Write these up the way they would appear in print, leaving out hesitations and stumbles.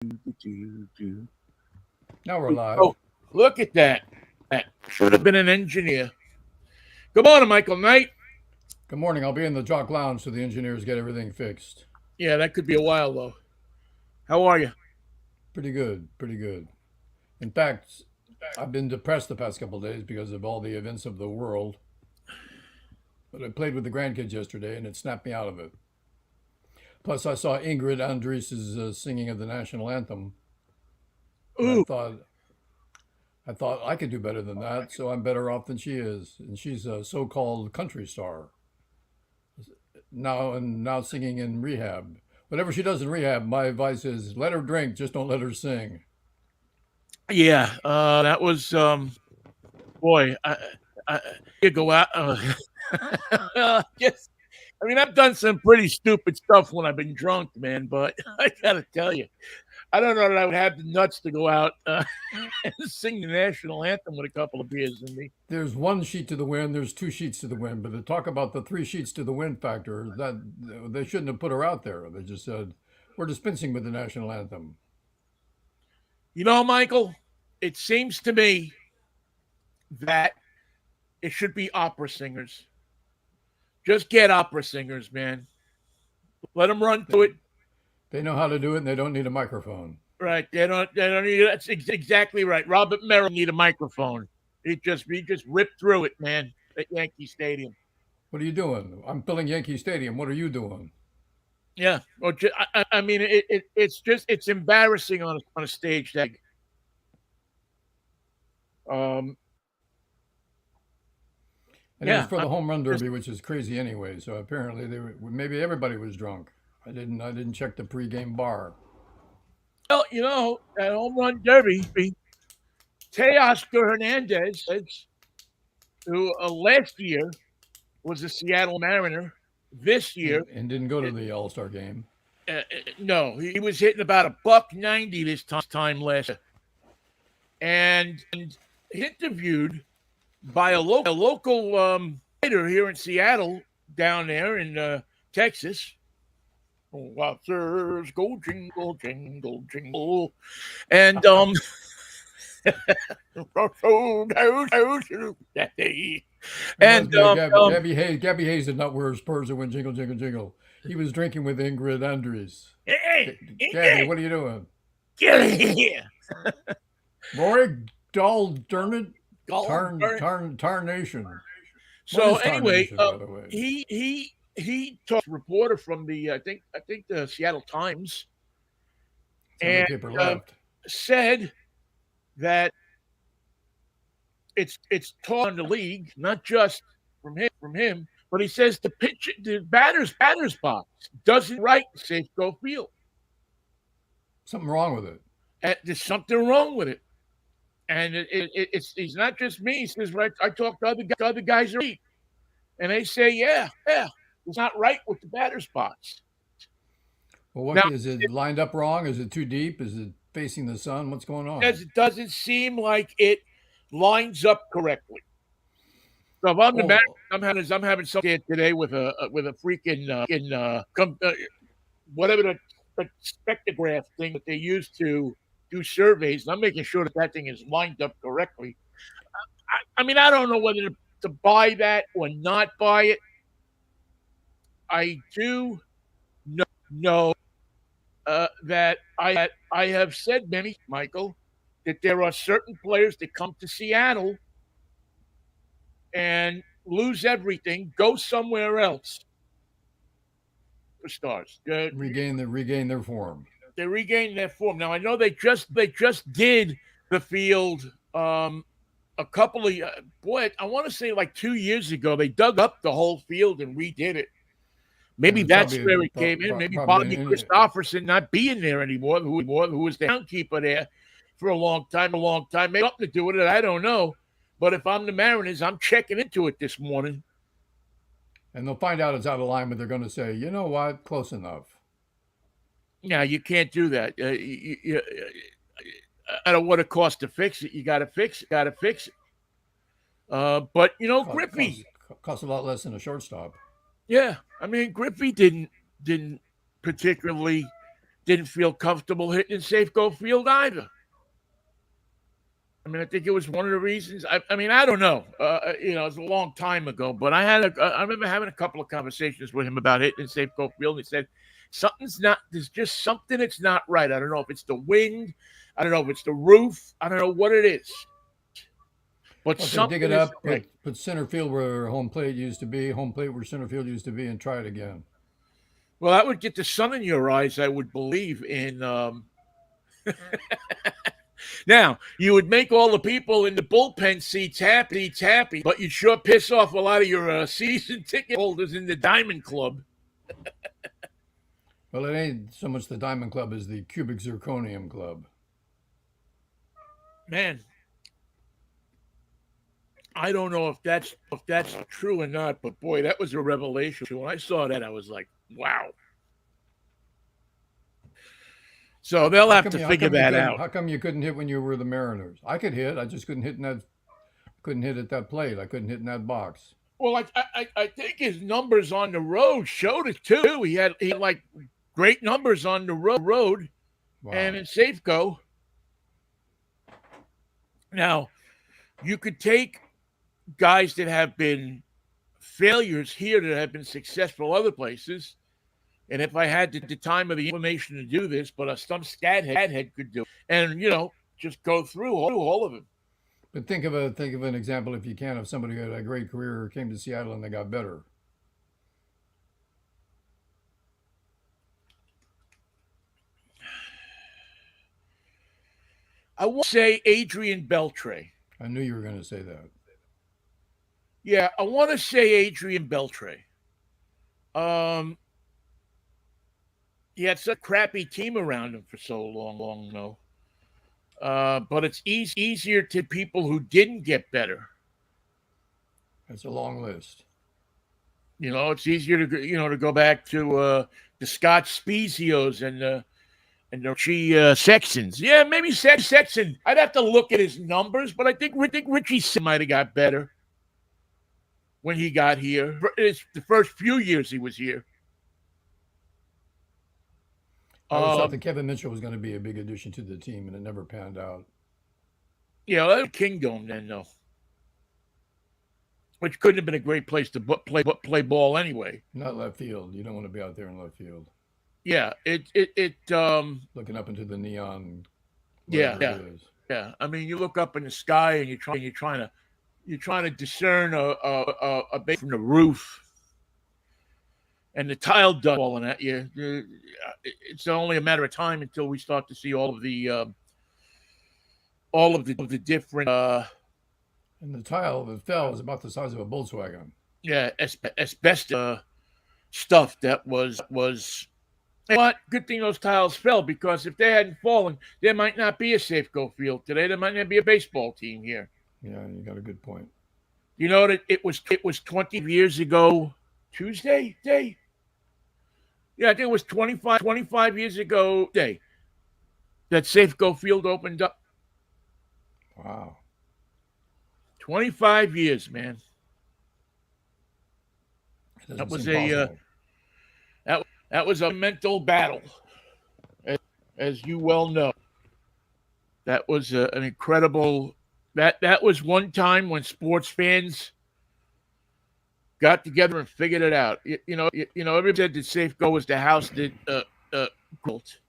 Now we're live. Oh, look at that. That should have been an engineer. Good morning, Michael Knight. Good morning. I'll be in the Jock Lounge so the engineers get everything fixed. Yeah, that could be a while, though. How are you? Pretty good. Pretty good. In fact, I've been depressed the past couple of days because of all the events of the world. But I played with the grandkids yesterday and it snapped me out of it. Plus, I saw Ingrid Andress's singing of the national anthem, and Ooh, I thought I could do better than that. So I'm better off than she is, and she's a so-called country star now singing in rehab. Whatever she does in rehab, my advice is let her drink, just don't let her sing. yeah. That was boy. I you go out. Yes. I mean, I've done some pretty stupid stuff when I've been drunk, man. But I gotta tell you, I don't know that I would have the nuts to go out and sing the national anthem with a couple of beers in me. There's one sheet to the wind, there's two sheets to the wind, but to talk about the three sheets to the wind factor, that they shouldn't have put her out there. They just said we're dispensing with the national anthem. You know, Michael, it seems to me that it should be opera singers. Just get opera singers, man. Let them run They, to it. they know how to do it, and they don't need a microphone. Right? They don't need. That's exactly right. Robert Merrill need a microphone. He just ripped through it, man. At Yankee Stadium. What are you doing? I'm filling Yankee Stadium. What are you doing? Yeah. Well, I mean, it's embarrassing on a stage that. Um. And it was Yeah. for the home run Just derby, which is crazy anyway. So apparently, maybe everybody was drunk. I didn't check the pregame bar. well, that home run derby. Teoscar Hernandez, who last year was a Seattle Mariner. This year, And didn't go to the All Star game. no, he was hitting about a buck 90 this time last year, and interviewed by a local writer here in Seattle, down there in Texas. Oh, Waltzers go jingle jingle jingle, and that day, It must and be Gabby Hayes. Gabby Hayes did not wear spurs that went jingle, jingle, jingle. He was drinking with Ingrid Andress. hey, Gabby, hey, what are you doing? get in here. Roy Dahl Dermot? Golden Burn. Tarnation. What So is anyway, Tarnation, by the way? he talked to a reporter from the I think the Seattle Times, It's the only and paper um, left. said that it's taught in the league, not just from him, but he says the batter's box doesn't right in Safeco Field. Something wrong with it. And there's something wrong with it, and it's not just me. He says, right, I talked to other guys, and they say, yeah, it's not right with the batter's box. Well, what Now, is it lined up wrong? Is it too deep? Is it facing the sun? What's going on? it doesn't seem like it lines up correctly. So if I'm the man, Well, I'm having something today with a freaking whatever the spectrograph thing that they use to do surveys. And I'm making sure that thing is lined up correctly. I mean, I don't know whether to buy that or not buy it. I do know that I have said many, Michael, that there are certain players that come to Seattle and lose everything, go somewhere else for stars. regain their form. They regain their form. Now I know they just did the field a couple of boy, I want to say like 2 years ago. They dug up the whole field and redid it. And Maybe it's that's probably where it came in. Maybe probably Bobby Christopherson not being there anymore, who was the groundkeeper there for a long time. Maybe something to do with it. I don't know. But if I'm the Mariners, I'm checking into it this morning. and they'll find out it's out of line, but they're going to say, you know what, close enough. Now you can't do that. I don't know what it costs to fix it. You got to fix it. But Cost, Griffey, cost, cost a lot less than a shortstop. yeah. I mean, Griffey didn't particularly didn't feel comfortable hitting in Safeco Field either. I mean, I think it was one of the reasons. I mean, I don't know. You know, it's a long time ago, but I remember having a couple of conversations with him about hitting in Safeco Field. And he said, there's just something that's not right. I don't know if it's the wind. I don't know if it's the roof. I don't know what it is. But dig it up, put center field where home plate used to be, home plate where center field used to be, and try it again. Well, that would get the sun in your eyes, I would believe, in now, you would make all the people in the bullpen seats happy, but you'd sure piss off a lot of your season ticket holders in the Diamond Club. Well, it ain't so much the Diamond Club as the Cubic Zirconium Club. Man, I don't know if that's true or not, but boy, that was a revelation. When I saw that, I was like, wow. So they'll have to figure that out. How come you couldn't hit when you were the Mariners? I could hit. I just couldn't hit at that plate. I couldn't hit in that box. Well, I think his numbers on the road showed it too. He had like great numbers on the road, wow. And in Safeco. Now, you could take guys that have been failures here that have been successful other places. And if I had the time of the information to do this, but some scat head could do it. And, you know, just go through all of them. But think of an example, if you can, of somebody who had a great career, came to Seattle and they got better. I want to say Adrian Beltre. I knew you were going to say that. Yeah, I want to say Adrian Beltre. He had such a crappy team around him for so long, though. But it's easier to people who didn't get better. That's a long list. You know, it's easier to go back to the Scott Spezios and the Richie Sextons. Yeah, maybe Sexton. I'd have to look at his numbers, but I think Richie might have got better when he got here. It's the first few years he was here. I always thought that Kevin Mitchell was going to be a big addition to the team, and it never panned out. Yeah, that was Kingdom then, though. Which couldn't have been a great place to play ball anyway. Not left field. You don't want to be out there in left field. Yeah, looking up into the neon. Yeah. I mean, you look up in the sky and you're trying to discern a base from the roof. And the tile dust falling at you. It's only a matter of time until we start to see all of the different. And the tile that fell was about the size of a Volkswagen. Yeah, asbestos stuff that was. But good thing those tiles fell, because if they hadn't fallen, there might not be a Safeco Field today. There might not be a baseball team here. Yeah, you got a good point. You know that it was 20 years ago. Tuesday day. Yeah, I think it was 25 years ago day that Safeco Field opened up. Wow. 25 years, man. That was that was a mental battle, as you well know. That was an incredible. That was one time when sports fans got together and figured it out. You know, everybody said that Safeco was the house that built.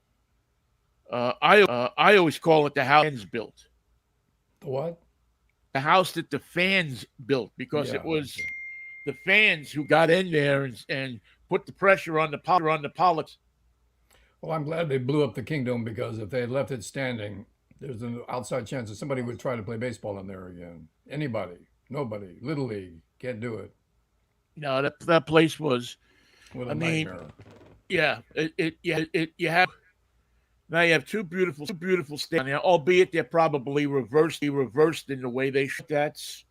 I always call it the house fans built. The what? The house that the fans built, because it was the fans who got in there and put the pressure on the Pollocks. Well, I'm glad they blew up the Kingdom, because if they had left it standing, there's an outside chance that somebody would try to play baseball in there again. Anybody, nobody, Little League, can't do it. No, that place was. What a nightmare. Yeah, you have now you have two beautiful stands there, albeit they're probably reversed in the way they should. That's,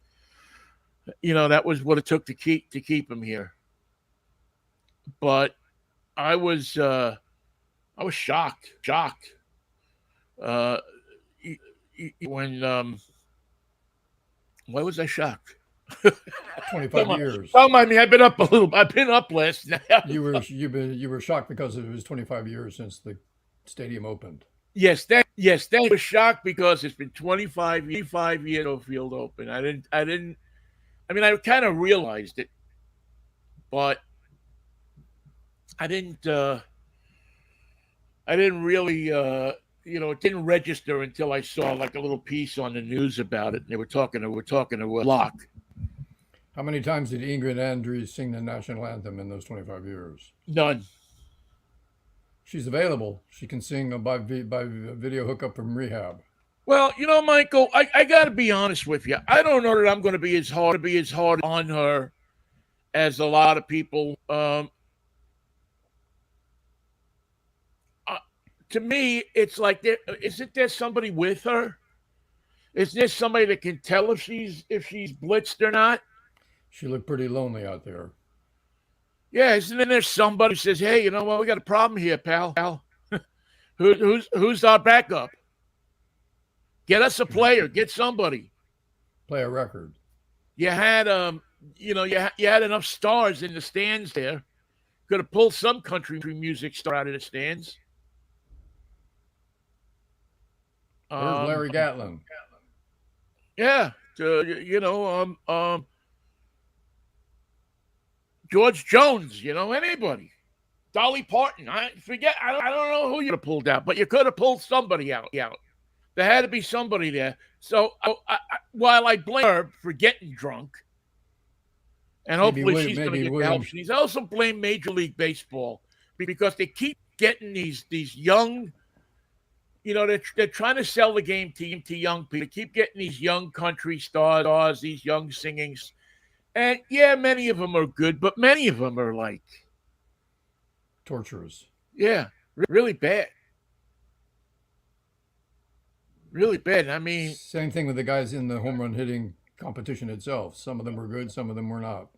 that was what it took to keep them here. But I was shocked. When why was I shocked? 25 years. Don't mind me. I've been up last night. You were shocked because it was 25 years since the stadium opened. That was shocked because it's been 25 years no field open. I mean, I kind of realized it, but I didn't. I didn't really. It didn't register until I saw like a little piece on the news about it. And they were talking to Locke. How many times did Ingrid Andrews sing the national anthem in those 25 years? None. She's available. She can sing by video hookup from rehab. Well, Michael, I got to be honest with you. I don't know that I'm going to be as hard on her as a lot of people. To me, it's like isn't there somebody with her? Is there somebody that can tell if she's blitzed or not? She looked pretty lonely out there. Yeah, isn't there somebody who says, "Hey, you know what? We got a problem here, pal. Who's our backup? Get us a player. Get somebody." Play a record. You had you had enough stars in the stands there. Could have pulled some country music star out of the stands. Where's Larry Gatlin? Yeah, George Jones. Anybody. Dolly Parton. I don't know who you could have pulled out, but you could have pulled somebody out. There had to be somebody there. So while I blame her for getting drunk, and hopefully she's going to get the help, she's also blamed Major League Baseball because they keep getting these young. They're trying to sell the game to young people. They keep getting these young country stars, these young singings. And yeah, many of them are good, but many of them are like torturous. Yeah, really bad. Really bad. I mean, same thing with the guys in the home run hitting competition itself. Some of them were good, some of them were not.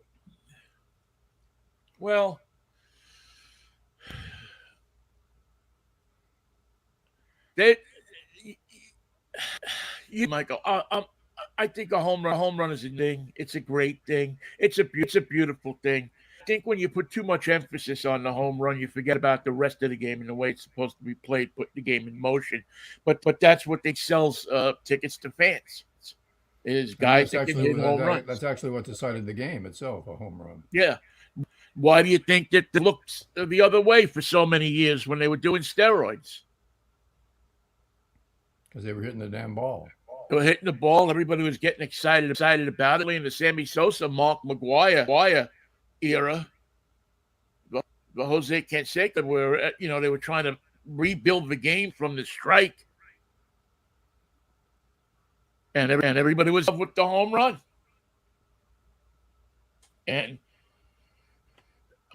Well, Michael, I think a home run is a thing. It's a great thing. It's a beautiful thing. I think when you put too much emphasis on the home run, you forget about the rest of the game and the way it's supposed to be played, put the game in motion. But that's what they sells tickets to fans. Is guys that can hit home runs. That's actually what decided the game itself, a home run. Yeah. Why do you think that it looked the other way for so many years when they were doing steroids? Because they were hitting the damn ball. They were hitting the ball. Everybody was getting excited about it. In the Sammy Sosa, Mark McGwire era, the Jose Canseco, where they were trying to rebuild the game from the strike, and everybody was up with the home run, and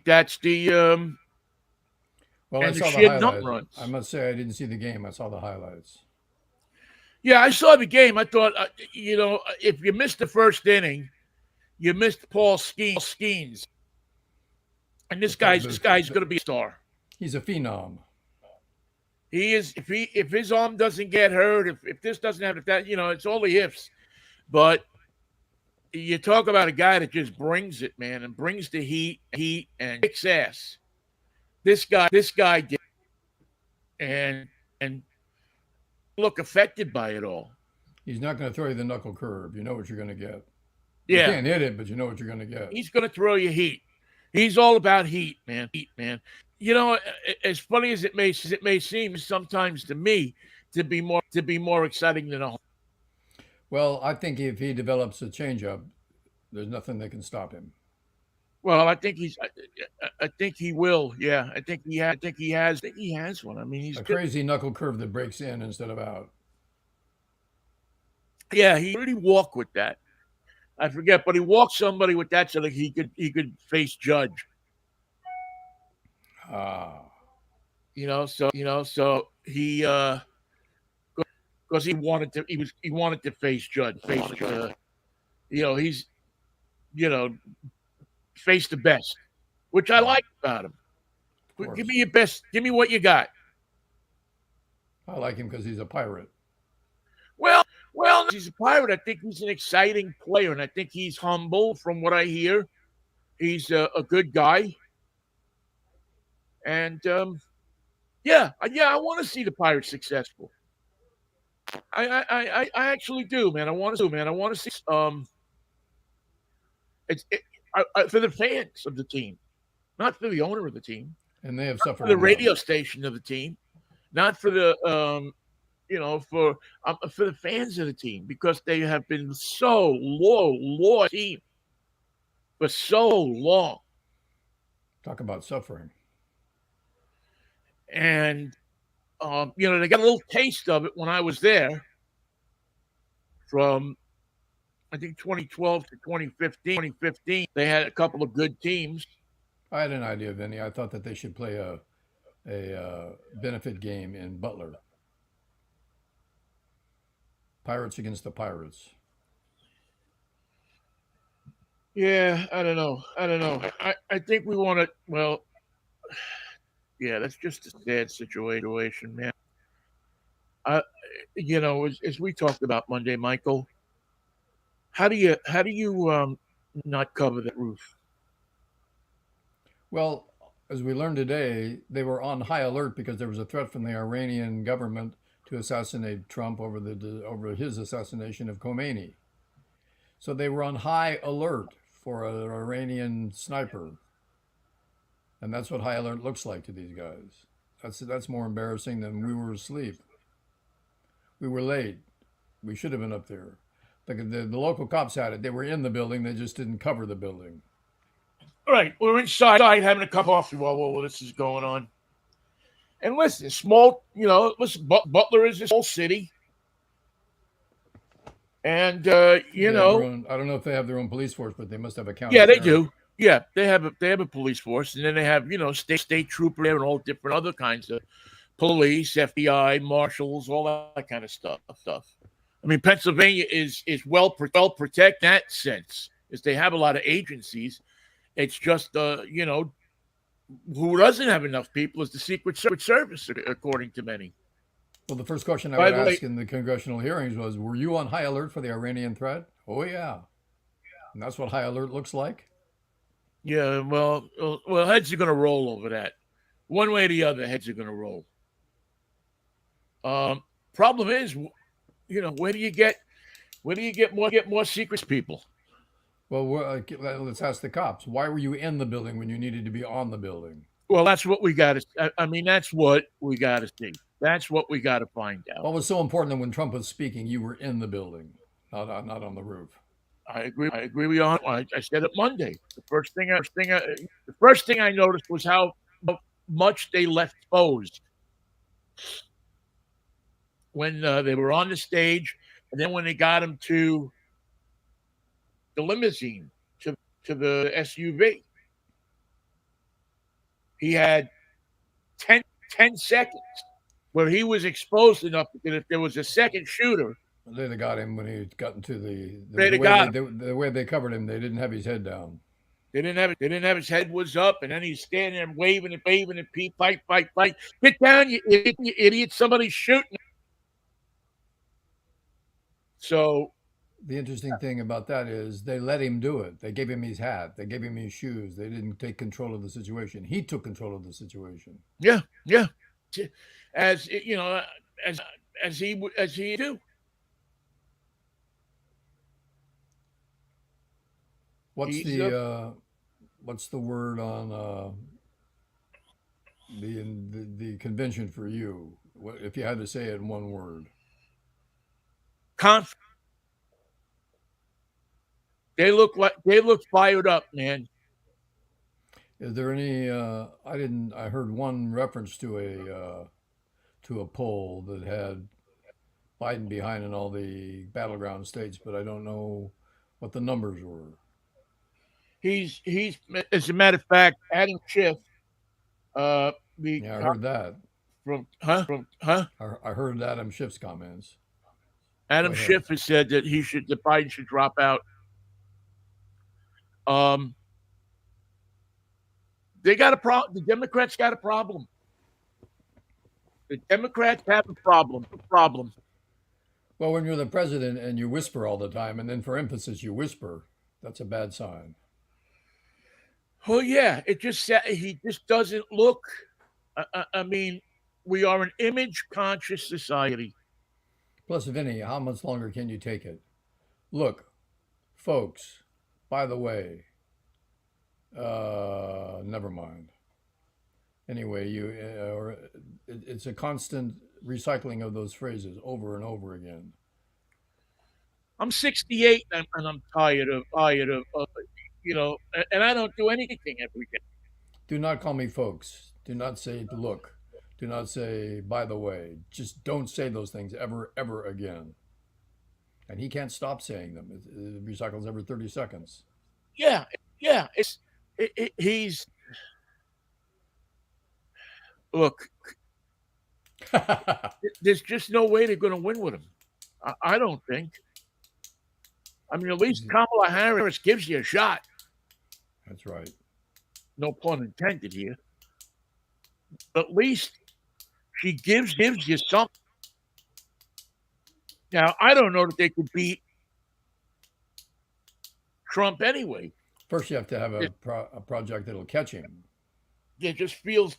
that's the well, I saw the highlights. I must say I didn't see the game. I saw the highlights. Yeah, I saw the game. I thought, if you missed the first inning, you missed Paul Skeens. And this guy's going to be a star. He's a phenom. He is. If his arm doesn't get hurt, if this doesn't happen, that it's all the ifs. But you talk about a guy that just brings it, man, and brings the heat and kicks ass. This guy did, and look affected by it all. He's not going to throw you the knuckle curve. You know what you're going to get. Yeah. You can't hit it, but you know what you're going to get. He's going to throw you heat. He's all about heat, man. Heat, man. As funny as it may seem sometimes to me, to be more exciting than a home. Well, I think if he develops a changeup, there's nothing that can stop him. Well, I think he will. Yeah, I think he has one. I mean, he's a crazy knuckle curve that breaks in instead of out. Yeah, he really walked with that. I forget, but he walked somebody with that so that he could face Judge. So he because he wanted to face Judge. He's face the best, which I like about him. Give me your best. Give me what you got. I like him because he's a pirate. Well, he's a pirate. I think he's an exciting player, and I think he's humble from what I hear. He's a good guy. And, I want to see the Pirates successful. I actually do, man. I want to see it's for the fans of the team, not for the owner of the team, And they have for suffered the enough. radio station of the team, not for the for the fans of the team, because they have been so loyal team for so long. Talk about suffering. And they got a little taste of it when I was there from I think 2012 to 2015. They had a couple of good teams. I had an idea, Vinny. I thought that they should play a benefit game in Butler. Pirates against the Pirates. Yeah, I don't know. I think we want to. Well, yeah, that's just a sad situation, man. I, as we talked about Monday, Michael, how do you not cover that roof? Well, as we learned today, they were on high alert because there was a threat from the Iranian government to assassinate Trump over his assassination of Khomeini. So they were on high alert for an Iranian sniper, and that's what high alert looks like to these guys. That's more embarrassing than we were asleep. We were late. We should have been up there. The local cops had it. They were in the building. They just didn't cover the building. All right, we're inside having a cup of coffee while this is going on. And listen, Butler is a small city. And I don't know if they have their own police force, but they must have a county. Yeah, they sheriff. do. Yeah, they have a police force, and then they have state troopers there and all different other kinds of police, FBI, marshals, all that kind of stuff. I mean, Pennsylvania is well protected in that sense, is they have a lot of agencies. It's just who doesn't have enough people is the Secret Service, according to many. Well, the first question I would ask in the congressional hearings was, were you on high alert for the Iranian threat? Oh, yeah. And that's what high alert looks like? Yeah, well, heads are going to roll over that. One way or the other, heads are going to roll. Problem is, where do you get more secret people? Well, let's ask the cops. Why were you in the building when you needed to be on the building? Well, that's what we got to. I mean, that's what we got to see. That's what we got to find out. What was so important that when Trump was speaking, you were in the building, not on the roof? I agree. I agree with you on. I said it Monday. The first thing I noticed was how much they left exposed when they were on the stage, and then when they got him to the limousine to the SUV, he had 10 seconds where he was exposed enough that if there was a second shooter, they'd have got him when he got into the way they covered him. They didn't have his head down. They didn't have his head was up, and then he's standing there waving and fight. Get down, you idiot! Somebody's shooting. So the interesting thing about that is they let him do it. They gave him his hat. They gave him his shoes. They didn't take control of the situation. He took control of the situation. Yeah. As he do. What's the word on the convention for you? What if you had to say it in one word? They look fired up, man. Is there any? I heard one reference to a poll that had Biden behind in all the battleground states, but I don't know what the numbers were. He's as a matter of fact, Adam Schiff. I heard that. I heard Adam Schiff's comments. Adam Schiff has said that Biden should drop out. They got a problem. The Democrats got a problem. The Democrats have a problem. Well, when you're the president and you whisper all the time, and then for emphasis you whisper, that's a bad sign. Well, yeah, he just doesn't look. I mean, We are an image-conscious society. Plus, Vinny, how much longer can you take it? Look, folks, by the way, never mind. Anyway, it's a constant recycling of those phrases over and over again. I'm 68 and I'm tired of and I don't do anything every day. Do not call me folks. Do not say look. Do not say by the way. Just don't say those things ever, ever again. And he can't stop saying them. It recycles every 30 seconds. Yeah, yeah. He's look. There's just no way they're going to win with him. I don't think. I mean, at least Kamala Harris gives you a shot. That's right. No pun intended here. At least she gives you something. Now, I don't know that they could beat Trump anyway. First, you have to have a project that'll catch him. It just feels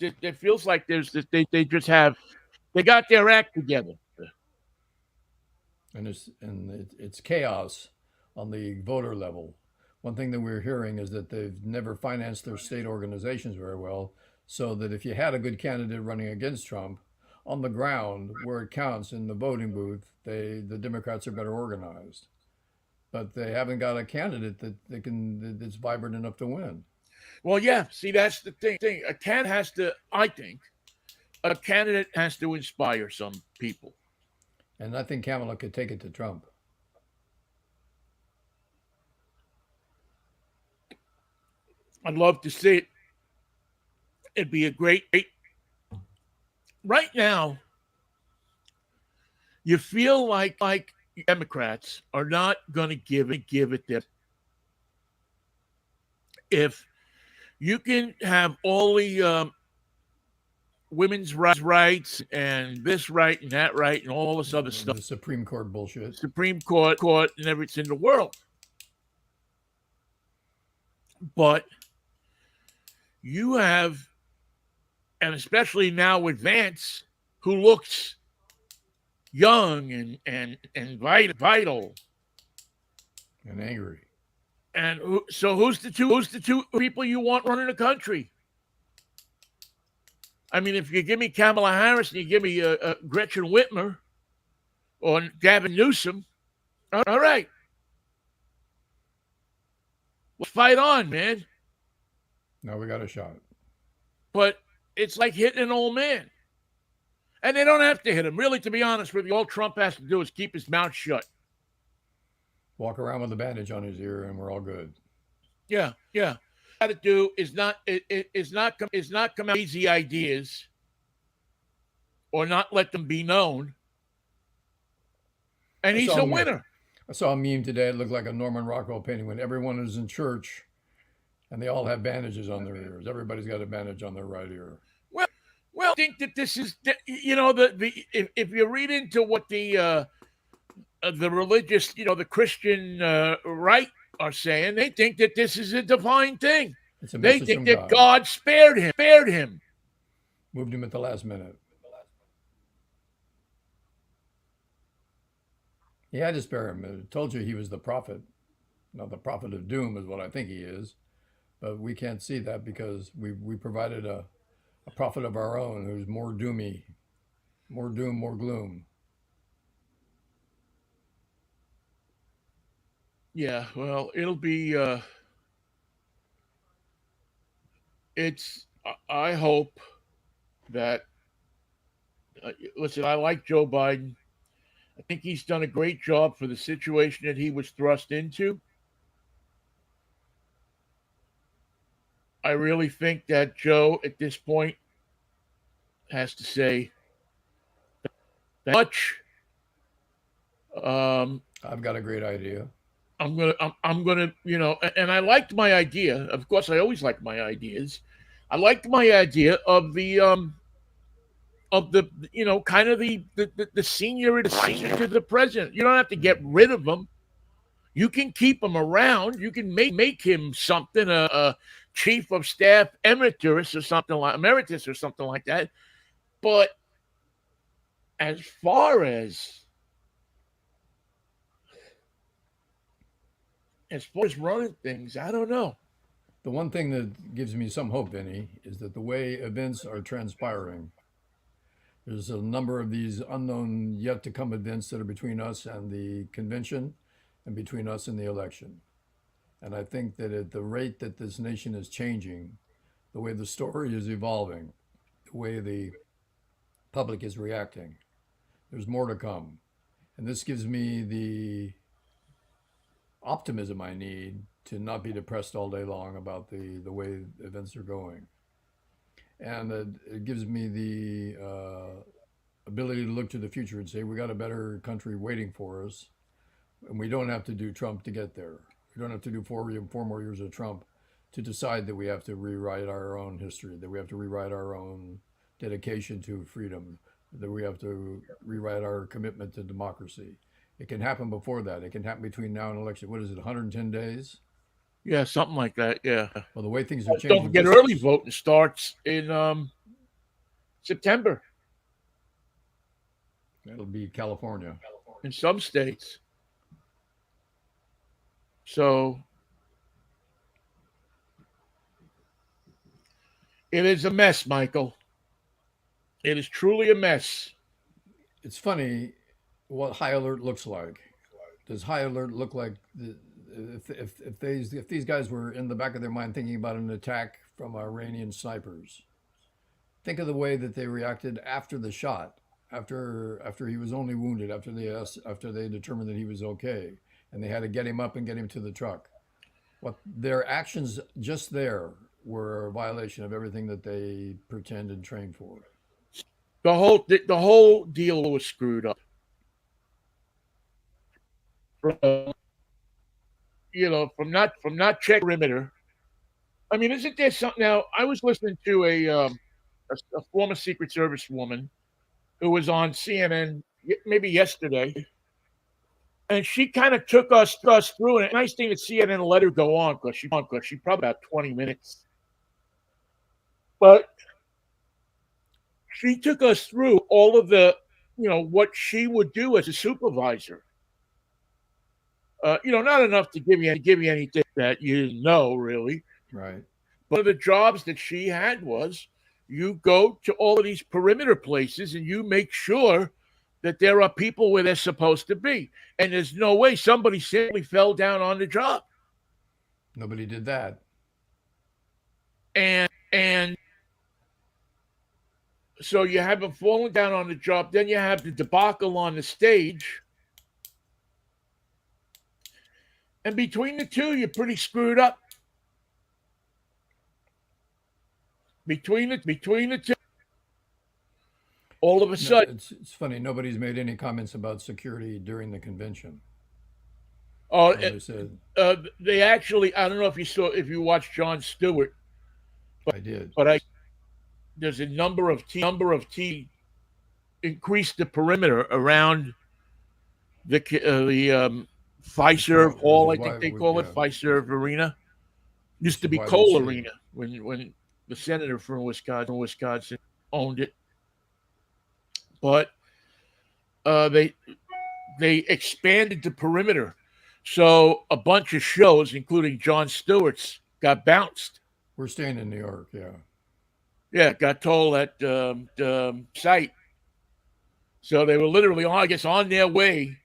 like they just they got their act together. And it's chaos on the voter level. One thing that we're hearing is that they've never financed their state organizations very well, so that if you had a good candidate running against Trump, on the ground where it counts in the voting booth, the Democrats are better organized. But they haven't got a candidate that's vibrant enough to win. Well, yeah. See, that's the thing. A candidate has to inspire some people. And I think Kamala could take it to Trump. I'd love to see it. It'd be a great. Right now, you feel like Democrats are not going to give it their. If you can have all the women's rights and this right and that right and all this other stuff, the Supreme Court bullshit, Supreme Court and everything in the world, but you have, and especially now with Vance, who looks young and vital and angry. And so who's the two people you want running the country? I mean, if you give me Kamala Harris and you give me Gretchen Whitmer or Gavin Newsom, all right, let's fight on, man. Now we got a shot. But it's like hitting an old man. And they don't have to hit him. Really, to be honest with you, all Trump has to do is keep his mouth shut. Walk around with a bandage on his ear, and we're all good. Yeah. Got to do is not come out with easy ideas, or not let them be known. And he's a winner. I saw a meme today. It looked like a Norman Rockwell painting when everyone is in church, and they all have bandages on their ears. Everybody's got a bandage on their right ear. Well, I think that this is, if you read into what the religious, the Christian right are saying, they think that this is a divine thing. They think that God spared him. Moved him at the last minute. He had to spare him. I told you he was the prophet. Now, the prophet of doom is what I think he is. But we can't see that because we provided a prophet of our own who's more doomy, more doom, more gloom. Yeah, well, it'll be, I hope that, listen, I like Joe Biden. I think he's done a great job for the situation that he was thrust into. I really think that Joe, at this point, has to say much. I've got a great idea. I'm gonna, and I liked my idea. Of course, I always like my ideas. I liked my idea of the, kind of the senior advisor to the president. You don't have to get rid of him. You can keep him around. You can make him something, a chief of staff emeritus or something like that. But as far as running things, I don't know. The one thing that gives me some hope, Vinny, is that the way events are transpiring, there's a number of these unknown, yet to come events that are between us and the convention and between us and the election. And I think that at the rate that this nation is changing, the way the story is evolving, the way the public is reacting, there's more to come. And this gives me the optimism I need to not be depressed all day long about the way events are going. And it gives me the ability to look to the future and say, we got a better country waiting for us. And we don't have to do Trump to get there. We don't have to do four more years of Trump to decide that we have to rewrite our own history, that we have to rewrite our own dedication to freedom, that we have to rewrite our commitment to democracy. It can happen before that. It can happen between now and election. What is it, 110 days? Yeah, something like that. Yeah. Well, the way things are Don't changing, forget, just early voting starts in September it'll be California. in some states. So it is a mess, Michael. It is truly a mess. It's funny what high alert looks like. Does high alert look like if these guys were in the back of their mind thinking about an attack from Iranian snipers? Think of the way that they reacted after the shot, after he was only wounded, after they determined that he was okay, and they had to get him up and get him to the truck. What their actions just there were a violation of everything that they pretend and trained for. The whole deal was screwed up. From, from not check perimeter. I mean, isn't there something now? I was listening to a former Secret Service woman who was on CNN maybe yesterday, and she kind of took us through it. Nice thing that CNN let her go on because she probably about 20 minutes, but she took us through all of the what she would do as a supervisor. Not enough to give you anything that you didn't know really. Right. One of the jobs that she had was you go to all of these perimeter places and you make sure that there are people where they're supposed to be. And there's no way somebody simply fell down on the job. Nobody did that. And so you have them falling down on the job. Then you have the debacle on the stage. And between the two, you're pretty screwed up. Between the two, all of a sudden, it's funny. Nobody's made any comments about security during the convention. they said they actually. I don't know if you watched Jon Stewart, I did. but there's a number of increased the perimeter around the Fiserv Hall. I think they call it Fiserv Arena. Used to be Cole Arena when the senator from Wisconsin owned it. But they expanded the perimeter, so a bunch of shows, including Jon Stewart's, got bounced. We're staying in New York, yeah. Yeah, got told at the site. So they were literally, on their way.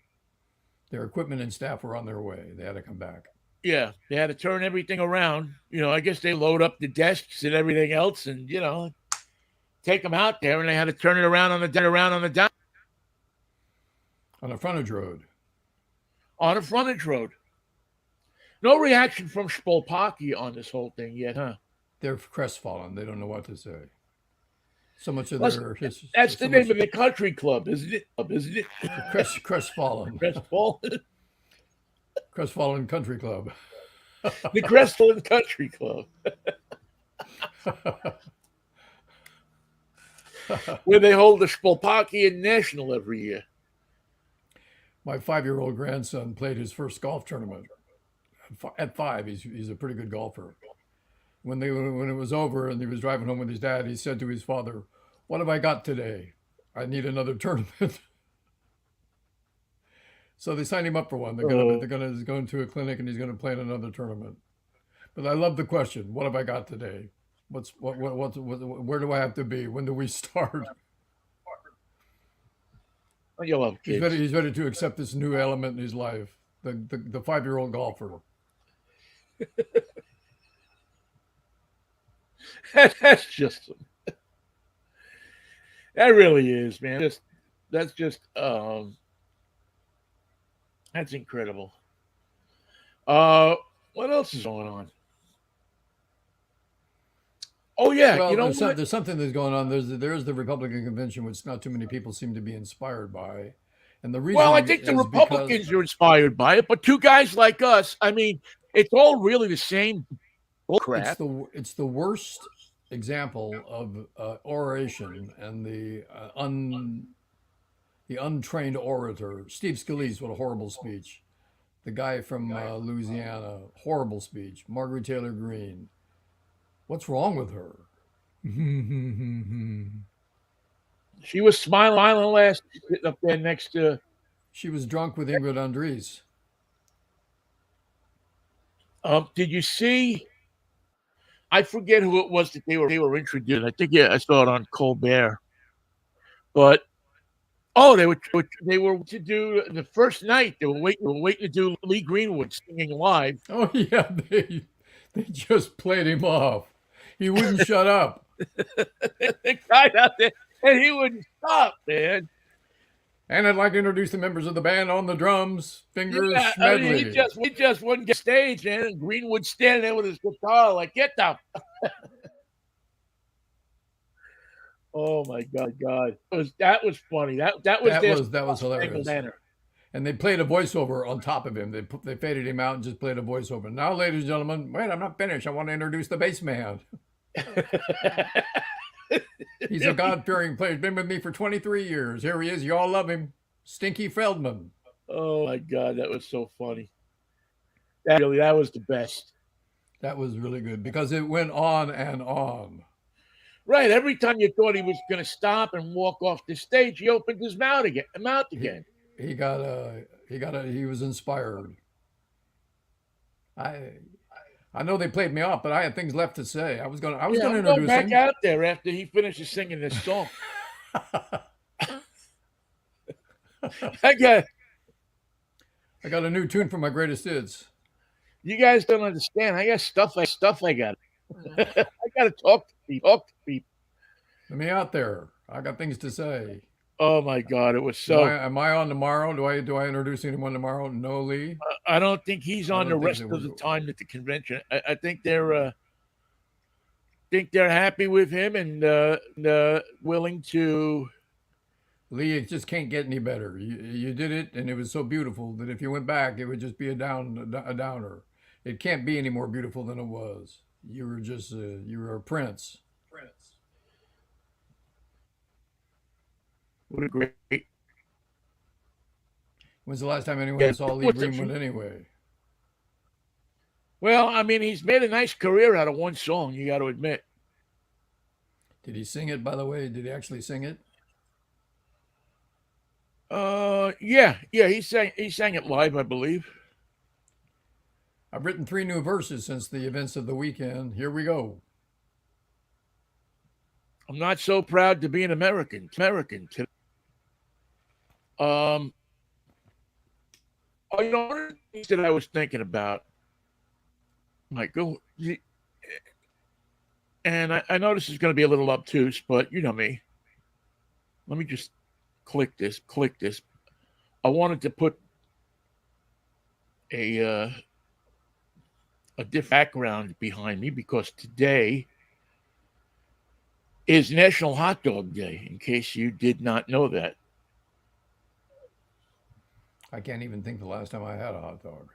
Their equipment and staff were on their way. They had to come back. Yeah, they had to turn everything around. I guess they load up the desks and everything else, and take them out there, and they had to turn it around on the down. On a frontage road. On a frontage road. No reaction from Spolpaki on this whole thing yet, huh? They're crestfallen. They don't know what to say. So much of their history. That's the name of the country club, isn't it? Crestfallen. Crestfallen. Crestfallen Country Club. The Crestfallen Country Club. Where they hold the Spolpakian National every year. My 5-year-old grandson played his first golf tournament. At 5, he's a pretty good golfer. When it was over and he was driving home with his dad, he said to his father, "What have I got today?" I need another tournament. So they signed him up for one. They're gonna go into a clinic and he's gonna play in another tournament. But I love the question. What have I got today? Where do I have to be? When do we start? You love kids. He's ready to accept this new element in his life. The 5-year-old golfer. That's just that really is, man. That's incredible. What else is going on? Oh yeah, Well, you know there's something that's going on. There's the Republican convention, which not too many people seem to be inspired by, and the reason. Well, I think the Republicans are inspired by it, but two guys like us, I mean, it's all really the same crap. It's the worst example of oration and the untrained orator. Steve Scalise, what a horrible speech. The guy from Louisiana, horrible speech. Margaret Taylor Greene. What's wrong with her? She was smiling last, sitting up there next to. She was drunk with Ingrid Andress. Did you see? I forget who it was that they were introduced. I think I saw it on Colbert. But they were to do the first night. They were waiting to do Lee Greenwood singing live. Oh yeah, they just played him off. He wouldn't shut up. The guy out there, and he wouldn't stop, man. And I'd like to introduce the members of the band on the drums, Fingers Schmedley. I mean, he just wouldn't get stage, man. And Greenwood standing there with his guitar, like, get the. Oh my God! That was funny. That was hilarious. And they played a voiceover on top of him. They faded him out and just played a voiceover. Now, ladies and gentlemen, wait, I'm not finished. I want to introduce the bass man. He's a God-fearing player. He's been with me for 23 years. Here he is. You all love him. Stinky Feldman. Oh, my God. That was so funny. That was the best. That was really good because it went on and on. Right. Every time you thought he was going to stop and walk off the stage, he opened his mouth again. He was inspired. I know they played me off, but I had things left to say. I was going to introduce him. Back out there after he finishes singing this song. I got a new tune for my greatest hits. You guys don't understand. I got stuff I got. I got to talk to people. Let me out there. I got things to say. Oh my God! It was so. Am I on tomorrow? Do I introduce anyone tomorrow? No, Lee. I don't think he's on the rest of the time at the convention. I think they're happy with him and willing to. Lee, it just can't get any better. You did it, and it was so beautiful that if you went back, it would just be a downer. It can't be any more beautiful than it was. You were just you were a prince. What a great. When's the last time anyone saw Lee Greenwood anyway? Well, I mean, he's made a nice career out of one song, you got to admit. Did he sing it, by the way? Did he actually sing it? Yeah, he sang it live, I believe. I've written 3 new verses since the events of the weekend. Here we go. I'm not so proud to be an American. You know, one of the things that I was thinking about, Michael, and I know this is going to be a little obtuse, but you know me. Let me just click this. I wanted to put a different background behind me because today is National Hot Dog Day, in case you did not know that. I can't even think the last time I had a hot dog.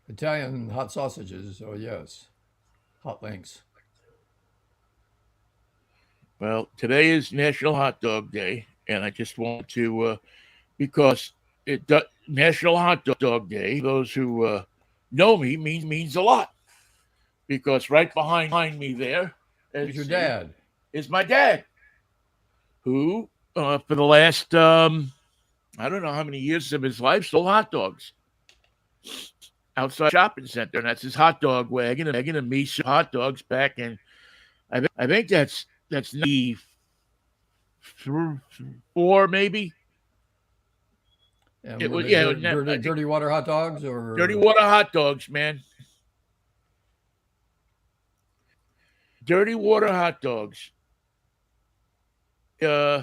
Italian hot sausages, oh yes. Hot links. Well, today is National Hot Dog Day, and I just want to, because National Hot Dog Day, those who know me, means a lot. Because right behind me there is your dad. Is my dad. who, for the last I don't know how many years of his life, sold hot dogs outside shopping center, and that's his hot dog wagon and me sold hot dogs back in. I think that's 94 maybe. And It were was they yeah. I think dirty water hot dogs dirty or water hot dogs, man. Dirty water hot dogs. Uh,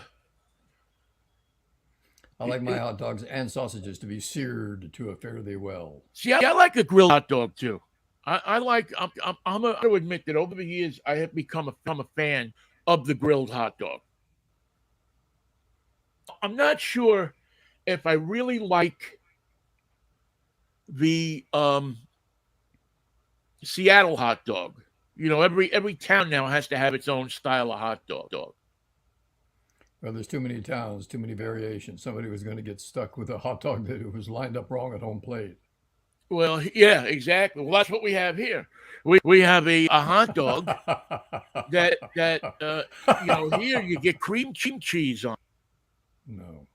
I like my hot dogs and sausages to be seared to a fare thee well. See, I like a grilled hot dog too. I like. I'm to admit that over the years I have become a fan of the grilled hot dog. I'm not sure if I really like the Seattle hot dog. You know, every town now has to have its own style of hot dog. Well, there's too many towns, too many variations. Somebody was going to get stuck with a hot dog that was lined up wrong at home plate. Well, yeah, exactly. Well, that's what we have here. We have a hot dog that here you get cream cheese on. No.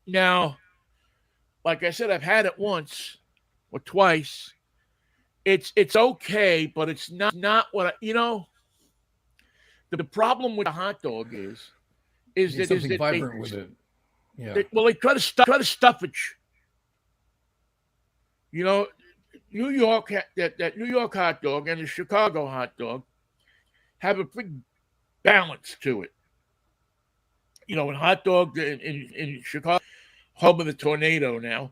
Now, like I said, I've had it once or twice. It's okay, but it's not what the problem with the hot dog is Need that is something that vibrant with it. Yeah. they try to stuff it. You know, New York that New York hot dog and the Chicago hot dog have a big balance to it. You know, in hot dog in Chicago, home of the tornado now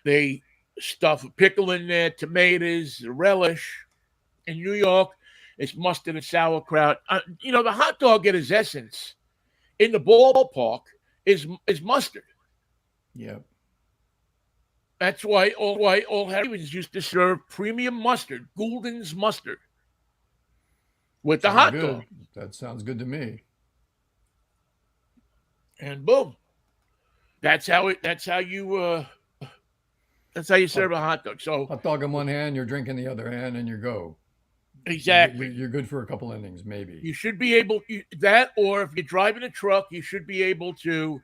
they stuff a pickle in there, tomatoes, relish. In New York, it's mustard and sauerkraut. The hot dog at its essence in the ballpark is mustard. Yeah. That's why all Harry's used to serve premium mustard, Goulden's mustard, with the Sounds hot good. dog. That sounds good to me. And boom, that's how you Hot, serve a hot dog. So hot dog in one hand, you're drinking the other hand, and you go. exactly, You're good for a couple innings, maybe. you should be able that, or if you're driving a truck, you should be able to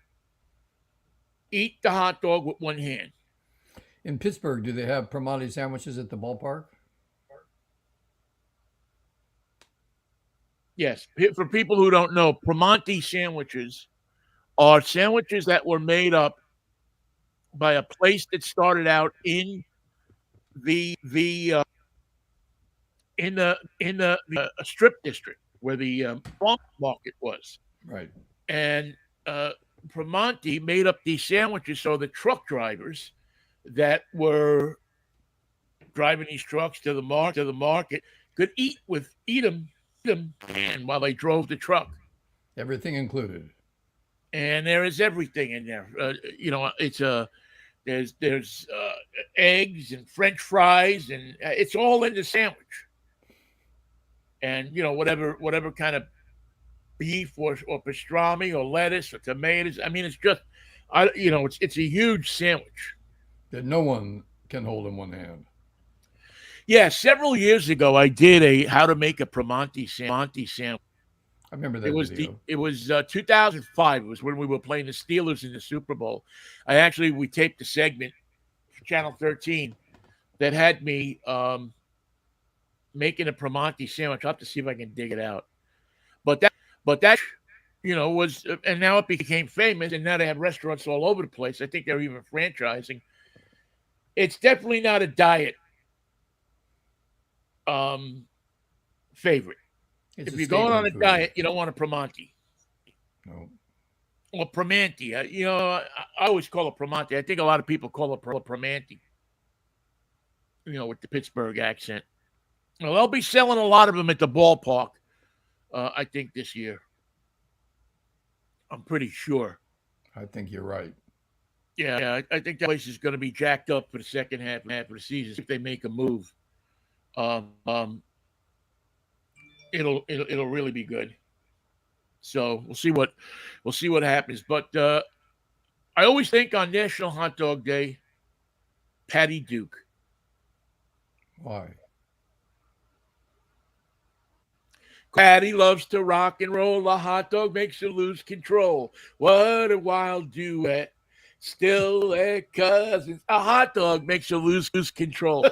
eat the hot dog with one hand. In Pittsburgh, do they have Primanti sandwiches at the ballpark? Yes, for people who don't know, Primanti sandwiches are sandwiches that were made up by a place that started out the in the strip district where the farm market was, Right. and Primanti made up these sandwiches so the truck drivers that were driving these trucks to the market could eat them and while they drove the truck. Everything included. And there is everything in there. It's there's eggs and French fries, and it's all in the sandwich. And whatever kind of beef or pastrami or lettuce or tomatoes. I mean, it's just, it's a huge sandwich. That no one can hold in one hand. Yeah, several years ago, I did a how to make a Primanti sandwich. I remember It that was video. 2005. It was when we were playing the Steelers in the Super Bowl. We taped a segment for Channel 13 that had me making a Primanti sandwich. I'll have to see if I can dig it out. But that was, and now it became famous, and now they have restaurants all over the place. I think they're even franchising. It's definitely not a diet favorite. It's If a you're going on statement a food. diet, you don't want a Primanti No. or Primanti. I always call it Primanti. I think a lot of people call it Primanti. With the Pittsburgh accent. Well, they'll be selling a lot of them at the ballpark. I think this year. I'm pretty sure. I think you're right. Yeah, I think that place is going to be jacked up for the second half of the season if they make a move. Um, um, it'll really be good. So we'll see what happens. But I always think on National Hot Dog Day, Patty Duke, Why? Patty loves to rock and roll. A hot dog makes you lose control. What a wild duet. Still their cousins. A hot dog makes you lose control.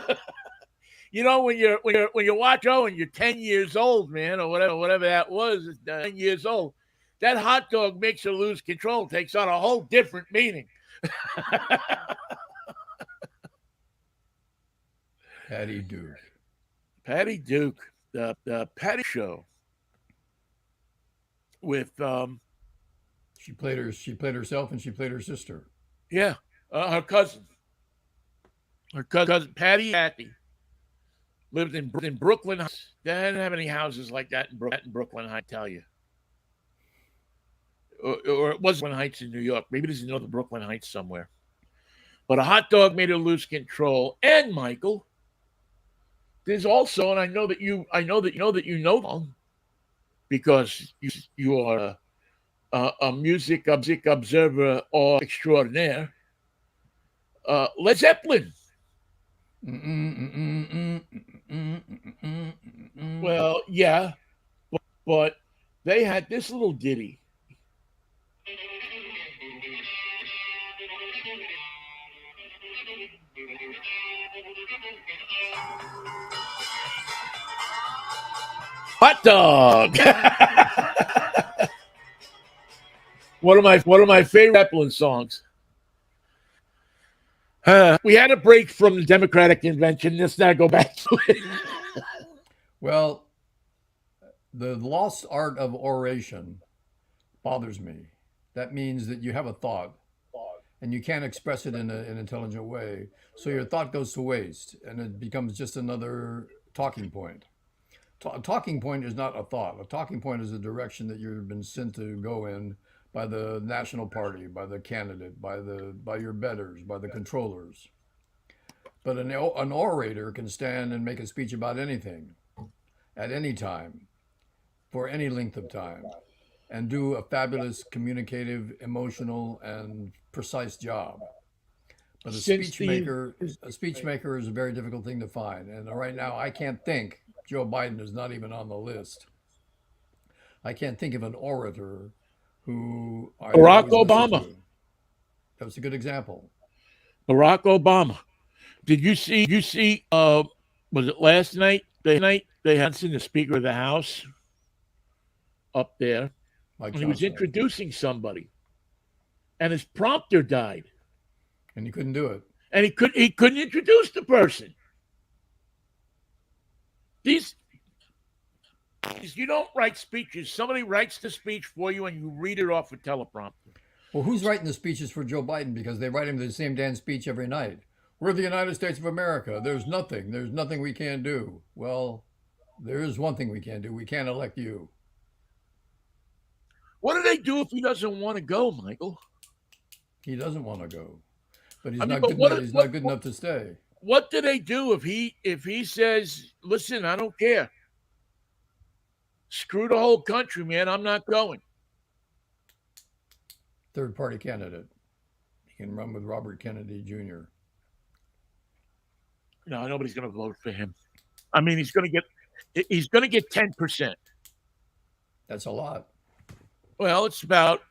You know, when you watch and you're 10 years old, man, or whatever that was, 10 years old, that hot dog makes you lose control. Takes on a whole different meaning. Patty Duke. Patty Duke, the Patty Show with She played herself and she played her sister. yeah, her cousin Patty lived in Brooklyn Heights. They didn't have any houses like that in Brooklyn Heights, I tell you. Or it was Brooklyn Heights in New York. Maybe there's another Brooklyn Heights somewhere. But a hot dog made her lose control. And Michael, there's also, and I know that you know them because you are a music observer or extraordinaire. Led Zeppelin. Well, yeah, but they had this little ditty. Hot dog. one of my favorite Zeppelin songs. We had a break from the Democratic convention. Let's not go back to it. Well, the lost art of oration bothers me. That means that you have a thought and you can't express it in an intelligent way. So your thought goes to waste and it becomes just another talking point. A talking point is not a thought. A talking point is a direction that you've been sent to go in by the national party, by the candidate, by your betters, by the controllers. But an orator can stand and make a speech about anything, at any time, for any length of time, and do a fabulous communicative, emotional, and precise job. But a speech maker is a very difficult thing to find. And right now, I can't think. Joe Biden is not even on the list. I can't think of an orator who I Barack always listen Obama. to. That was a good example. Barack Obama. Did you see? Was it last night? They had the Speaker of the House up there, Mike and he was Johnson. introducing somebody, and his prompter died, And you couldn't do it. and he couldn't introduce the person. These you don't write speeches. Somebody writes the speech for you, and you read it off a teleprompter. Well, who's writing the speeches for Joe Biden? Because they write him the same damn speech every night. We're the United States of America. There's nothing we can't do. Well, there is one thing we can do. We can't elect you. What do they do if he doesn't want to go, Michael? He doesn't want to go, but he's I mean, not but good what- enough. He's what- not good enough to stay. What do they do if he says, "Listen, I don't care. Screw the whole country, man. I'm not going." Third party candidate. He can run with Robert Kennedy Jr. No, nobody's going to vote for him. I mean, he's going to get 10%. That's a lot. Well, it's about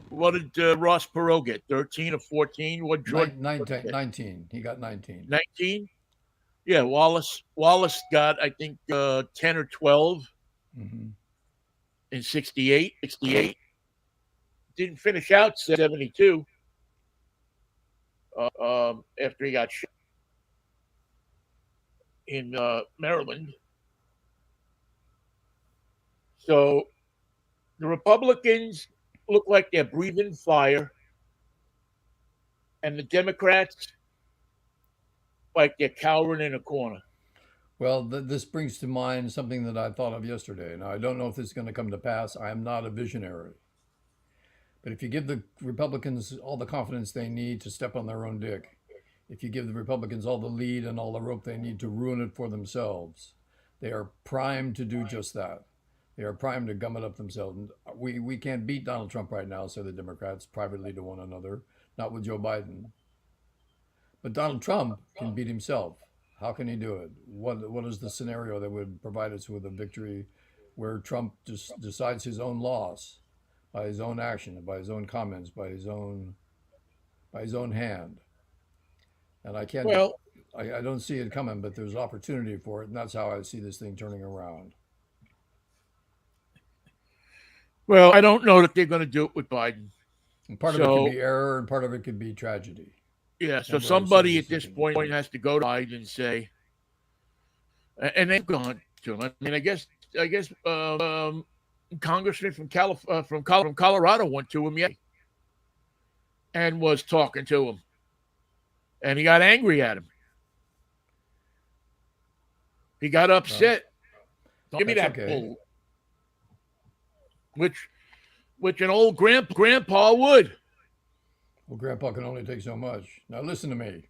what did Ross Perot get? 13 or 14? What George? 19. He got 19. 19? Yeah, Wallace got I think 10 or 12 Mm-hmm. in 68. Didn't finish out 72 after he got shot in Maryland. So the Republicans look like they're breathing fire, and the Democrats like they're cowering in a corner. Well, this brings to mind something that I thought of yesterday. Now, I don't know if this is going to come to pass. I am not a visionary. But if you give the Republicans all the confidence they need to step on their own dick, if you give the Republicans all the lead and all the rope they need to ruin it for themselves, they are primed to do just that. They are primed to gum it up themselves. We can't beat Donald Trump right now, say the Democrats privately to one another, not with Joe Biden. But Donald Trump can beat himself. How can he do it? What is the scenario that would provide us with a victory where Trump just decides his own loss by his own action, by his own comments, by his own hand. And I can't, Well, I don't see it coming, but there's opportunity for it, and that's how I see this thing turning around. well, I don't know that they're going to do it with Biden. And part of it could So be error, and part of it could be tragedy. yeah, so Remember, I said somebody this at is this going point has to go to Biden and say, and they've gone to him. I mean, I guess Congressman from Colorado went to him yesterday and was talking to him, and he got angry at him. He got well, upset. Give me that's that okay. bull, which an old grandpa would. Well, Grandpa can only take so much. Now listen to me.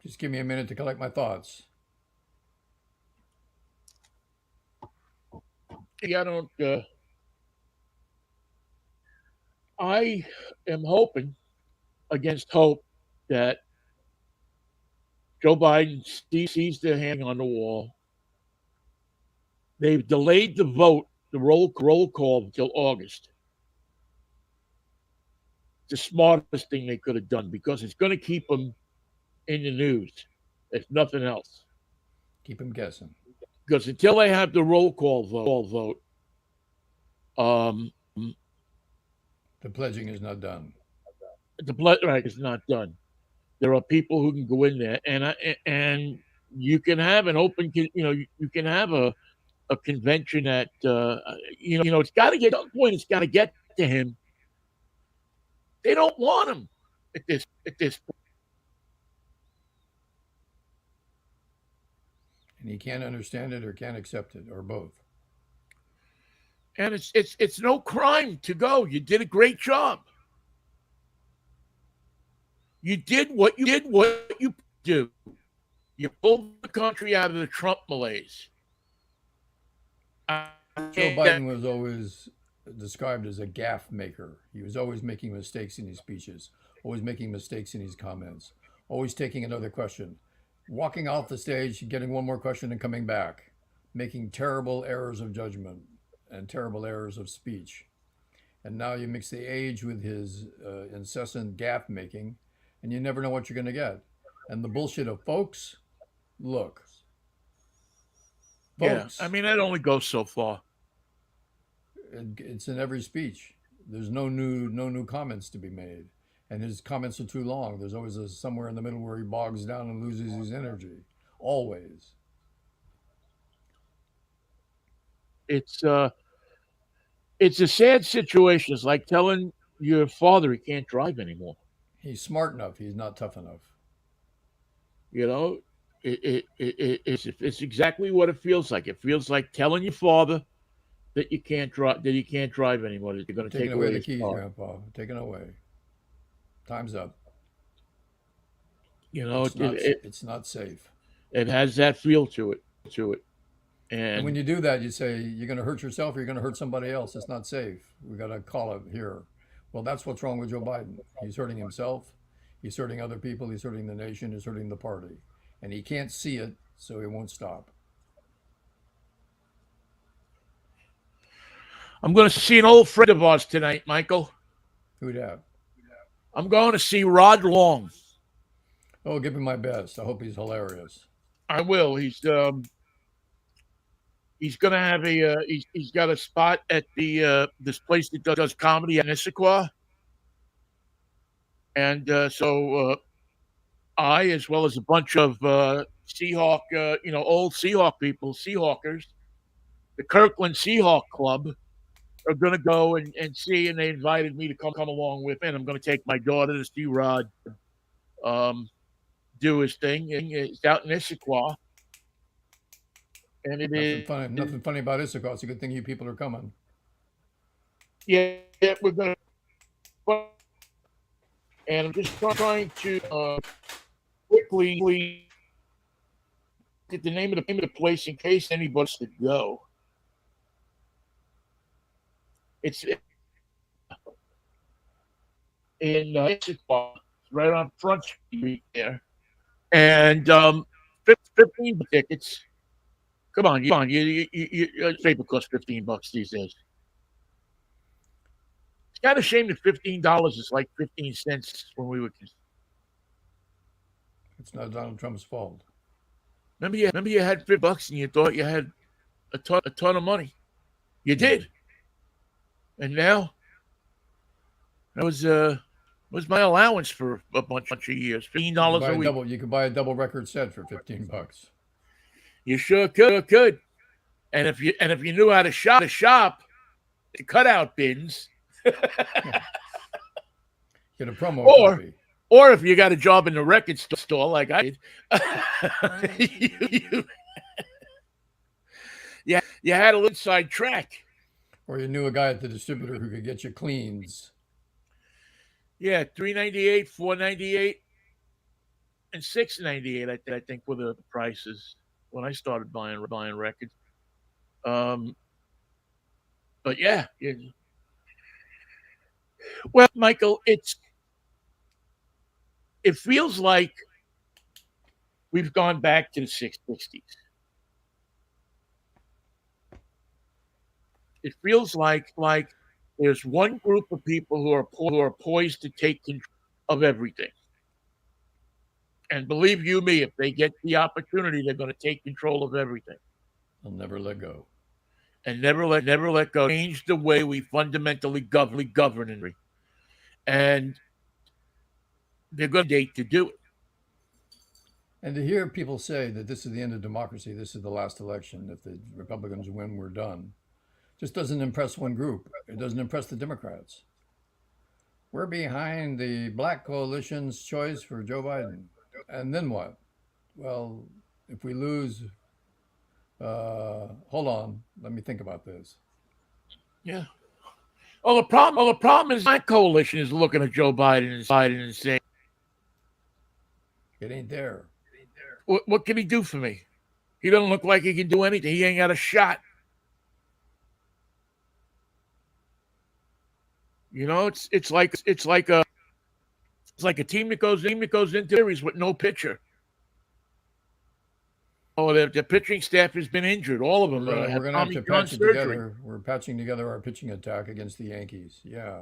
Just give me a minute to collect my thoughts. I don't. I am hoping against hope that Joe Biden sees the hand on the wall. They've delayed the vote, the roll call until August. The smartest thing they could have done because it's going to keep them in the news, if nothing else. Keep him guessing. Because until they have the roll call vote, um, The pledging is not done. the blood right is not done. There are people who can go in there, and you can have an open, you can have a convention that it's got to get at some point. It's got to get to him. They don't want him at this point. And he can't understand it or can't accept it or both. And it's no crime to go. You did a great job. You did what you do. You pulled the country out of the Trump malaise. Joe Biden was always described as a gaffe maker. He was always making mistakes in his speeches, always making mistakes in his comments, always taking another question, walking off the stage, getting one more question and coming back, making terrible errors of judgment and terrible errors of speech. And now you mix the age with his incessant gaffe making, and you never know what you're going to get. And the bullshit of look, Yeah, I folks, mean that only goes so far. it's in every speech. There's no new comments to be made, and his comments are too long. There's always somewhere in the middle where he bogs down and loses his energy. Always. It's a sad situation. It's like telling your father he can't drive anymore. He's smart enough. He's not tough enough. You know, it's exactly what it feels like. It feels like telling your father that you can't drive anymore. That you're going to Taking take away away the his keys, car. Grandpa. Taken away. Time's up. You know, It's not safe. it has that feel to it. And when And you do that, you say you're going to hurt yourself or you're going to hurt somebody else. It's not safe. We got to call it here. Well, that's what's wrong with Joe Biden. He's hurting himself. He's hurting other people. He's hurting the nation. He's hurting the party. And he can't see it, so he won't stop. I'm going to see an old friend of ours tonight, Michael. Who'd have? I'm going to see Rod Long. Oh, give him my best. I hope he's hilarious. I will. He's going to have he's got a spot at the this place that does comedy at Issaquah, and so I, as well as a bunch of Seahawk, old Seahawk people, Seahawkers, the Kirkland Seahawk Club, are going to go and see, and they invited me to come along with, and I'm going to take my daughter to see Rod do his thing. And it's out in Issaquah, and it Nothing is, funny. Nothing funny about Issachar. It's a good thing you people are coming. yeah, we're going to, and I'm just trying to quickly get the name of the place in case anybody wants to go. It's in Issaquah, right on Front Street there, and 15 tickets. Come on, paper costs $15 these days. It's kind of a shame that $15 is like 15 cents when we were kids. It's not Donald Trump's fault. Remember you had $50 and you thought you had a ton of money. You did, and now that was my allowance for a bunch of years. $15 a week. You could buy a double record set for $15. You sure could. And if you knew how to shop, the cutout bins. Get a promo copy. Or if you got a job in the record store like I did, you had a little inside track. Or you knew a guy at the distributor who could get you cleans. Yeah, $3.98, $4.98, and $6.98. I think were the prices when I started buying records. But yeah. Well, Michael, it feels like we've gone back to the 60s. It feels like there's one group of people who are poised to take control of everything. And believe you me, if they get the opportunity, they're going to take control of everything. They'll never let go. And never let go. Change the way we fundamentally govern. And they're going to do it. And to hear people say that this is the end of democracy, this is the last election, if the Republicans win, we're done, just doesn't impress one group. It doesn't impress the Democrats. We're behind the Black coalition's choice for Joe Biden. And then what? Well, if we lose, hold on, let me think about this. Yeah. Well, the problem is my coalition is looking at Joe Biden and saying, it ain't there. What can he do for me? He doesn't look like he can do anything. He ain't got a shot. You know, it's like a team that goes into series with no pitcher. Oh, the pitching staff has been injured. All of them. We're going to have to patch it together. We're patching together our pitching attack against the Yankees. Yeah,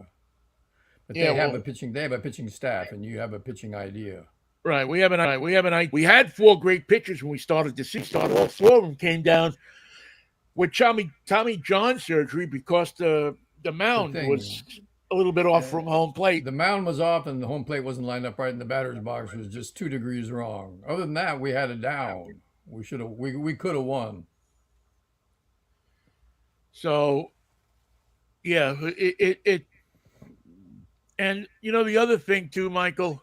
but they have a pitching staff, and you have a pitching idea. Right. We had 4 great pitchers when we started the season. All 4 of them came down with Tommy John surgery because the mound was a little bit off from home plate. The mound was off, and the home plate wasn't lined up right, and the batter's box was just 2 degrees wrong. Other than that, we had it down. We could have won. So, yeah, it and you know the other thing too, Michael,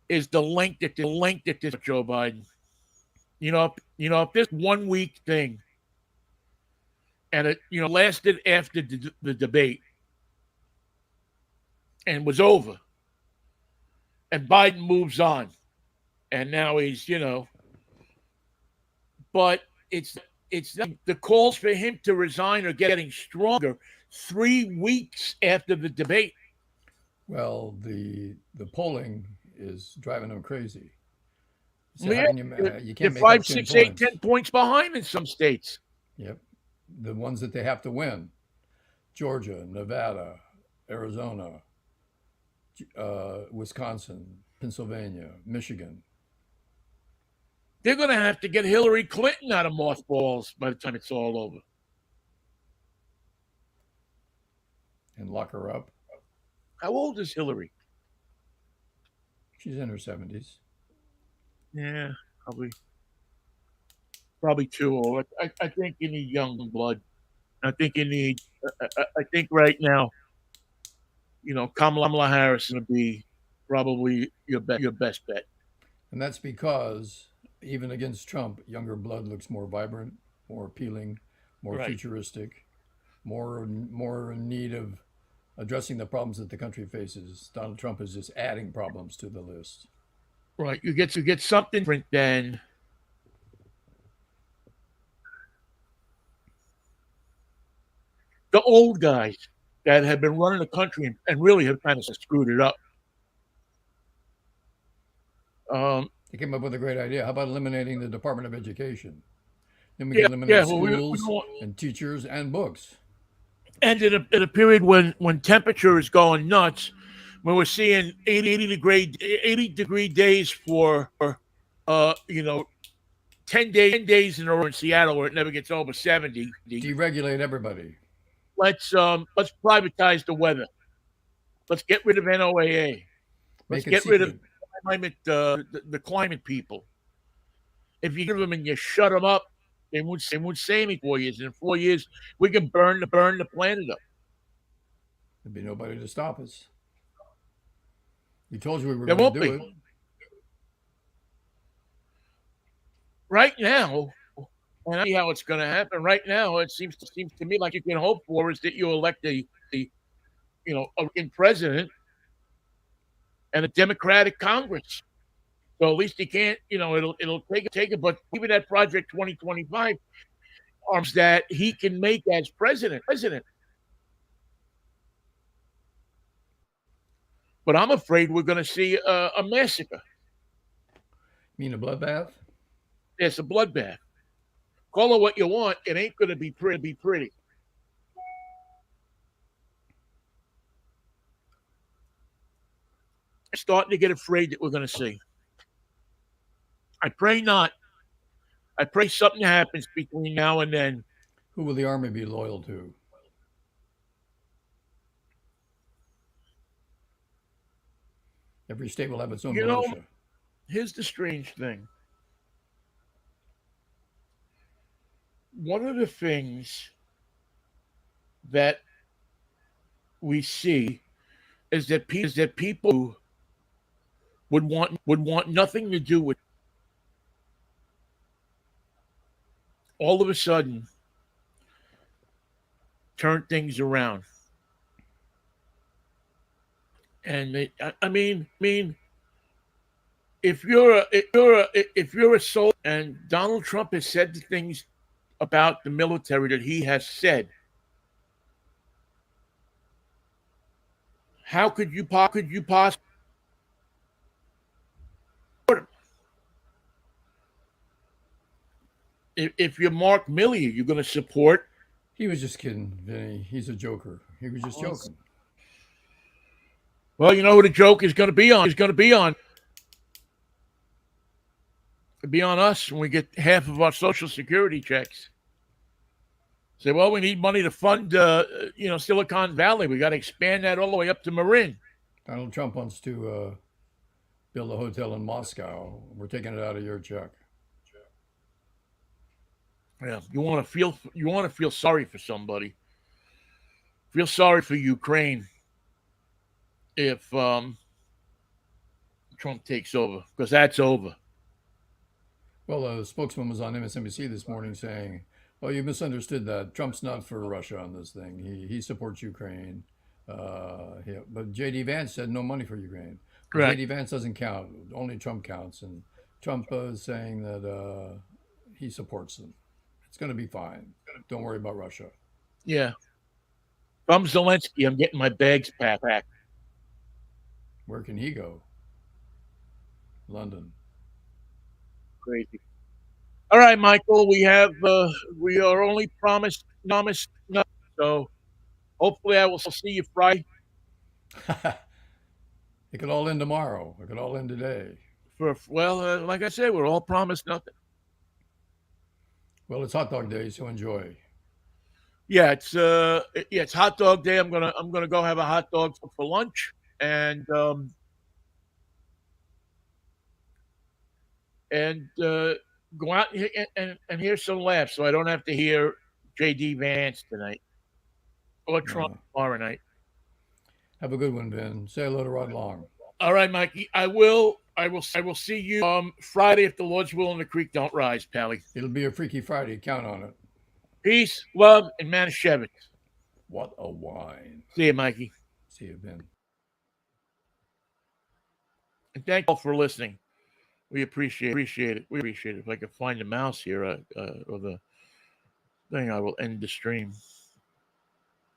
is the length that this Joe Biden. You know, if this 1 week thing, and it lasted after the debate, and was over, and Biden moves on, and now he's but it's the calls for him to resign are getting stronger 3 weeks after the debate. Well, the polling is driving them crazy. So you can't make 5, 6, 8, 10 points behind in some states. Yep, the ones that they have to win: Georgia, Nevada, Arizona, Wisconsin, Pennsylvania, Michigan. They're going to have to get Hillary Clinton out of mothballs by the time it's all over. And lock her up. How old is Hillary? She's in her 70s. Yeah, probably too old. I think you need young blood. I think right now, Kamala Harris is going to be probably your best bet. And that's because even against Trump, younger blood looks more vibrant, more appealing, more futuristic, more in need of addressing the problems that the country faces. Donald Trump is just adding problems to the list. Right. You get something different than the old guys that have been running the country and really have kind of screwed it up. They came up with a great idea. How about eliminating the Department of Education? Then we can eliminate Well, schools and teachers and books. and in a period when temperature is going nuts, when we're seeing 80 degree days for 10 days in a row in Seattle where it never gets over 70. Deregulate everybody. Let's privatize the weather. Let's get rid of NOAA. Let's Make it get rid of secret. the climate people. If you give them and you shut them up, they won't say anything for 4 years. In 4 years, we can burn the planet up. There'd be nobody to stop us. We told you we were There going to won't do be. it. Right now, and I see how it's going to happen. Right now, it seems to me like you can hope for is that you elect a president and a Democratic Congress. So at least he can't, it'll take it. But even that Project 2025 arms that he can make as president. But I'm afraid we're going to see a massacre. You mean a bloodbath? It's a bloodbath. Call it what you want. It ain't going to be pretty. I'm starting to get afraid that we're going to see. I pray not. I pray something happens between now and then. Who will the army be loyal to? Every state will have its own militia. Here's the strange thing. One of the things that we see is that people would want nothing to do with, all of a sudden turn things around. And I mean, if you're a soldier, and Donald Trump has said the things about the military that he has said, how could you possibly support him? If you're Mark Milley, you're going to support. He was just kidding, Vinny. He's a joker. He was just joking. Well, you know who the joke is going to be on? It's going to be on us when we get half of our Social Security checks. Say, well, we need money to fund, Silicon Valley. We got to expand that all the way up to Marin. Donald Trump wants to build a hotel in Moscow. We're taking it out of your check. Yeah, you want to feel sorry for somebody. Feel sorry for Ukraine if Trump takes over, because that's over. Well, a spokesman was on MSNBC this morning saying, "Oh, you misunderstood that. Trump's not for Russia on this thing. He supports Ukraine." But J.D. Vance said no money for Ukraine. Right. J.D. Vance doesn't count. Only Trump counts, and Trump is saying that he supports them. It's going to be fine. Don't worry about Russia. Yeah. If I'm Zelensky, I'm getting my bags packed. Where can he go? London. Crazy. All right, Michael. We are only promised nothing. So hopefully I will see you Friday. It could all end tomorrow. It could all end today. Like I said, we're all promised nothing. Well, it's hot dog day, so enjoy. Yeah, it's hot dog day. I'm gonna go have a hot dog for lunch, and go out and hear some laughs, so I don't have to hear J.D. Vance tonight or Trump tomorrow night. Have a good one, Ben. Say hello to Rod Long. All right, Mikey. I will see you Friday if the Lord's will and the creek don't rise, Pally. It'll be a Freaky Friday. Count on it. Peace, love, and Manischewitz. What a wine. See you, Mikey. See you, Ben. And thank you all for listening. We appreciate it. We appreciate it. If I can find the mouse here or the thing, I will end the stream.